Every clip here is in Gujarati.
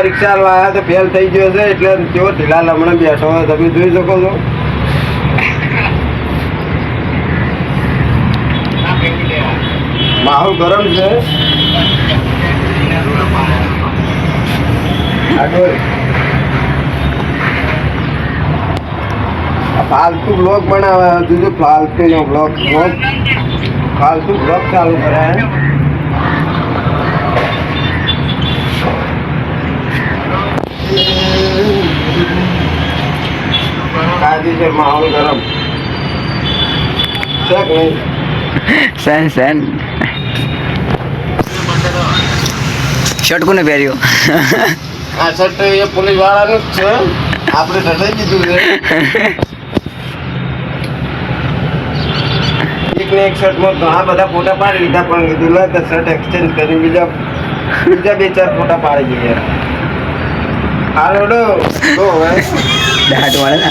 પરીક્ષા લાયા તો ફેલ થઈ ગયો છે એટલે કેવો ઢીલા લમણે બેઠો હોય તમે જોઈ શકો છો. માહોલ ગરમ છે. ફાલતુ બ્લોગ બનાવે હજુ ફાલતુ નો બ્લોગ ફાલતુ બ્લોગ ચાલુ કરે. કાયદેસર માહોલ ગરમ છે કે નહીં? સેન શર્ટ કોને પહેર્યો? આ શર્ટ એ પોલીસ વાળાનું જ છે. આપણે ઢસાઈ દીધું છે. એક ને એક શર્ટમાં ઘણા બધા ફોટા પાડી લીધા પણ કીધું લે તો શર્ટ એક્સચેન્જ કરી બીજા 2-4 ફોટા પાડી દઈએ. હાલો તો હવે દાટ વાળે ને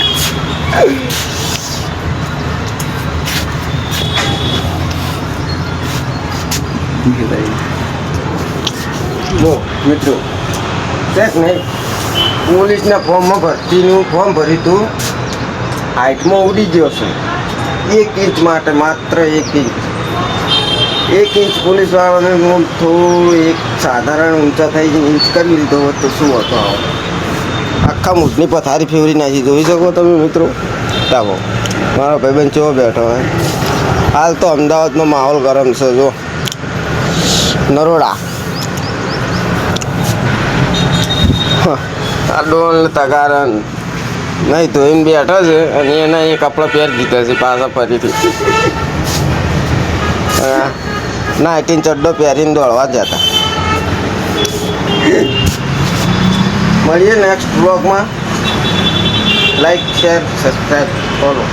જો મિત્રો છે કે નહીં, પોલીસના ફોર્મમાં ભરતીનું ફોર્મ ભર્યું હતું. હાઇટમાં ઉડી ગયો છે 1 ઇંચ માટે, માત્ર 1 ઇંચ. 1 ઇંચ પોલીસવાળાને થોડું એક સાધારણ ઊંચા થઈ ઇંચ કરી લીધો હોત તો શું હતો? આખા મૂઢની પથારી ફેવરી નાખી. જોઈ શકો તમે મિત્રો. ચાલો મારો ભાઈબંધ ચેવો બેઠો હોય. હાલ તો અમદાવાદનો માહોલ ગરમ છે. જો નરોડા આ ડોલ તગારન નહીં ધોઈને બેઠો છે અને એના એ કપડાં પહેરી દીધા છે પાછા ફરીથી. નાઇટીન ચડ્ડો પહેરીને દોડવા જ જતા. મળીએ નેક્સ્ટ બ્લોગમાં. Like share subscribe follow.